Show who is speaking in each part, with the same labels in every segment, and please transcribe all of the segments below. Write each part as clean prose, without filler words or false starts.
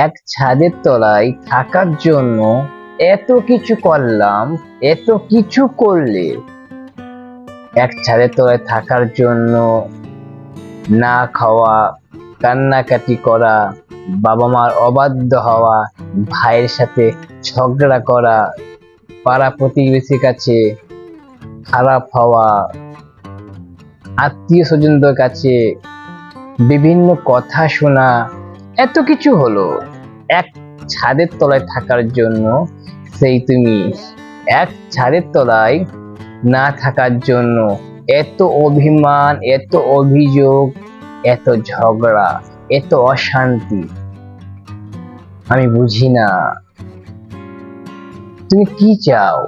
Speaker 1: এক ছাদের তলায় থাকার জন্য এত কিছু করলাম, এত কিছু করলে। এক ছাদের তলায় থাকার জন্য না খাওয়া, কান্নাকাটি করা, বাবা মার অবাধ্য হওয়া, ভাইয়ের সাথে ঝগড়া করা, পাড়া প্রতিবেশীর কাছে খারাপ হওয়া, আত্মীয় স্বজনদের কাছে বিভিন্ন কথা শোনা, এত কিছু হলো এক ছাদের তলায় থাকার জন্য। সেই তুমি এক ছাদের তলায় না থাকার জন্য এত অভিমান, এত অভিযোগ, এত ঝগড়া, এত অশান্তি। আমি বুঝি না তুমি কি চাও।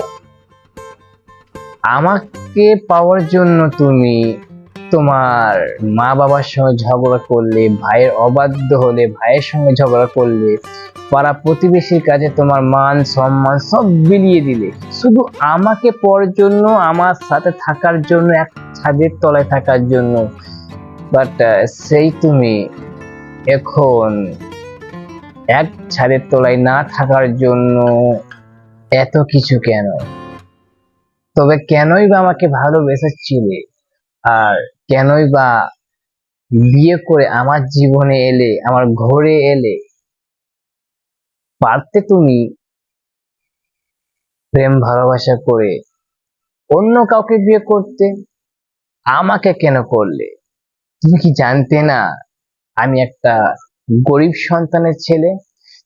Speaker 1: আমাকে পাওয়ার জন্য তুমি তোমার মা বাবার সঙ্গে ঝগড়া করলে, ভাইয়ের অবাধ্য হলে, ভাইয়ের সঙ্গে ঝগড়া করলে, পাড়া প্রতিবেশীর কাছে তোমার মান সম্মান সব বিলিয়ে দিলে শুধু আমাকে পাওয়ার জন্য, আমার সাথে থাকার জন্য, এক ছাদের তলায় থাকার জন্য। বাট সেই তুমি এখন এক ছাদের তলায় না থাকার জন্য এত কিছু কেন? তবে কেনই বা আমাকে ভালোবেসেছিলে, আর কেনই বা বিয়ে করে আমার জীবনে এলে, আমার ঘরে এলে? পারতে তুমি প্রেম ভালোবাসা করে অন্য কাউকে বিয়ে করতে, আমাকে কেন করলে? তুমি কি জানতে না আমি একটা গরিব সন্তানের ছেলে?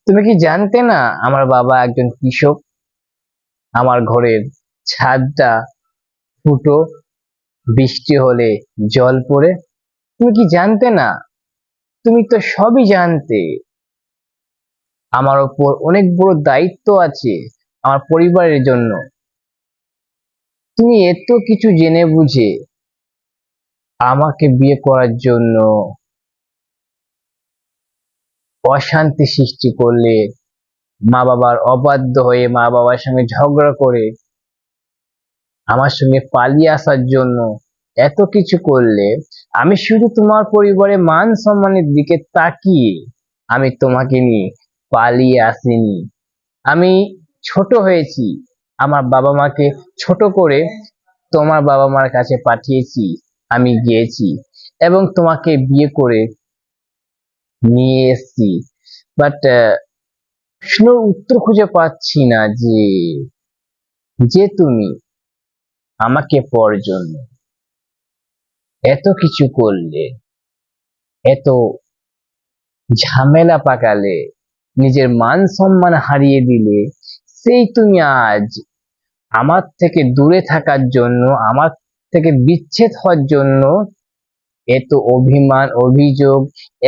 Speaker 1: তুমি কি জানতে না আমার বাবা একজন কৃষক? আমার ঘরের ছাদটা ফুটো, বৃষ্টি হলে জল পড়ে। তুমি কি জানতে না? তুমি তো সবই জানতে। আমার ওপর অনেক বড় দায়িত্ব আছে আমার পরিবারের জন্য। তুমি এত কিছু জেনে বুঝে আমাকে বিয়ে করার জন্য অশান্তি সৃষ্টি করলে, মা বাবার অবাধ্য হয়ে, মা বাবার সঙ্গে ঝগড়া করে আমার সঙ্গে পালিয়ে আসার জন্য এত কিছু করলে। আমি শুধু তোমার পরিবারের মান সম্মানের দিকে তাকিয়ে আমি তোমাকে নিয়ে পালিয়ে আসিনি। আমি ছোট হয়েছি, আমার বাবা মাকে ছোট করে তোমার বাবা মার কাছে পাঠিয়েছি, আমি গিয়েছি এবং তোমাকে বিয়ে করে নিয়ে এসেছি। বাট প্রশ্নের উত্তর খুঁজে পাচ্ছি না যে যে তুমি আমাকে পাওয়ার জন্য এত কিছু করলে, এত ঝামেলা পাকালে, নিজের মান সম্মান হারিয়ে দিলে, সেই তুমি আজ আমার থেকে দূরে থাকার জন্য, আমার থেকে বিচ্ছেদ হওয়ার জন্য এত অভিমান, অভিযোগ,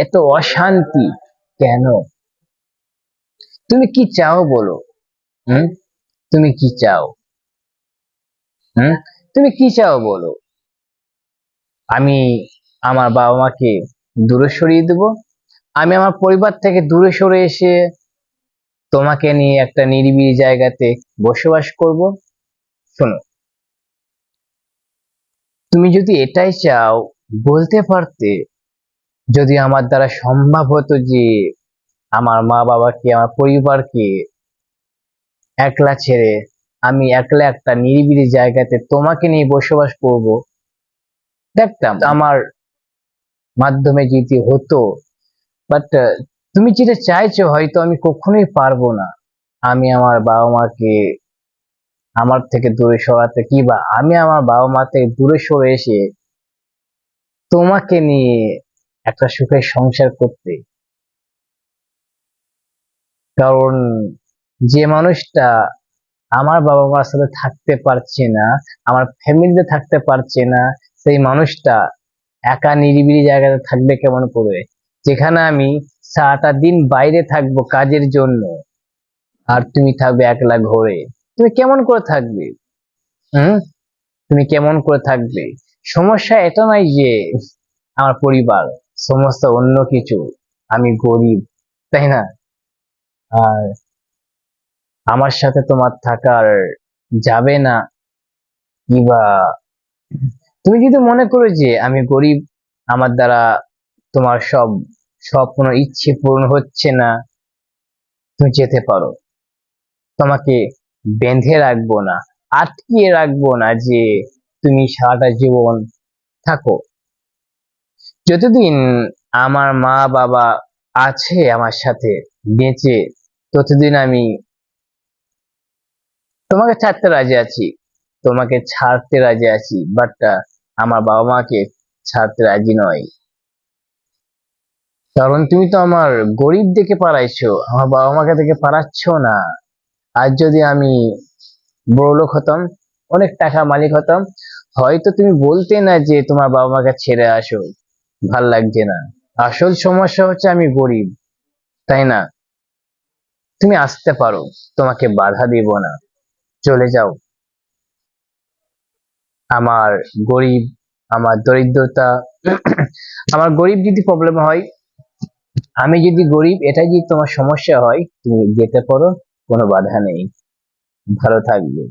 Speaker 1: এত অশান্তি কেন? তুমি কি চাও বলো? হুম তুমি কি চাও? হুম তুমি কি চাও বলো? আমি আমার বাবা মাকে দূরে সরিয়ে দেব? আমি আমার পরিবার থেকে দূরে সরে এসে তোমাকে নিয়ে একটা নিরিবিলি জায়গাতে বসবাস করব? শোনো, তুমি যদি এটাই চাও বলতে পারতে। যদি আমার দ্বারা সম্ভব হতো যে আমার মা বাবাকে, আমার পরিবারকে একলা ছেড়ে আমি একলা একটা নিরিবিলি জায়গাতে তোমাকে নিয়ে বসবাস করব, দেখতাম আমার মাধ্যমে যদি হতো। বাট তুমি যেটা চাইছো হয়তো আমি কখনোই পারবো না। আমি আমার বাবা মাকে আমার থেকে দূরে সরাতে, কিংবা আমি আমার বাবা মা থেকে দূরে সরে এসে তোমাকে নিয়ে একটা সুখের সংসার করতে। কারণ যে মানুষটা আমার বাবা মার সাথে থাকতে পারছে না, আমার ফ্যামিলিতে থাকতে পারছে না, সেই মানুষটা একা নিরিবিলি জায়গাতে থাকবে কেমন করে? যেখানে আমি সারাটা দিন বাইরে থাকবো কাজের জন্য, আর তুমি থাকবে একলা ঘরে। তুমি কেমন করে থাকবে? হুম তুমি কেমন করে থাকবে? সমস্যা এটা নয় যে আমার পরিবার, সমস্যা অন্য কিছু। আমি গরিব, তাই না? আর আমার সাথে তোমার থাকার যাবে না, কিবা তুমি যদি মনে করো যে আমি গরিব, আমার দ্বারা তোমার সব স্বপ্ন ইচ্ছে পূরণ হচ্ছে না, তুমি যেতে পারো, তোমাকে বেঁধে রাখবো না, আটকিয়ে রাখবো না যে তুমি সারাটা জীবন থাকো। যতদিন আমার মা বাবা আছে আমার সাথে বেঁচে, ততদিন আমি তোমাকে ছাড়তে রাজি আছি, তোমাকে ছাড়তে রাজি আছি, বাট আমার বাবা মাকে ছাড়তে রাজি নয়। কারণ তুমি তো আমার গরিব দেখে পালাইছো, আমার বাবা মাকে দেখে পালাচ্ছ না। আর যদি আমি বড়লোক হতাম, অনেক টাকা মালিক হতাম, হয়তো তুমি বলতে না যে তোমার বাবা মাকে ছেড়ে আসো, ভাল লাগছে না। আসল সমস্যা হচ্ছে আমি গরিব, তাই না? তুমি আসতে পারো, তোমাকে বাধা দিব না, চলে যাও। আমার গরিব, আমার দরিদ্রতা, আমার গরিব যদি প্রবলেম হয়, আমি যদি গরিব এটাই যদি তোমার সমস্যা হয়, তুমি যেতে পারো, কোনো বাধা নেই, ভালো থাকবে।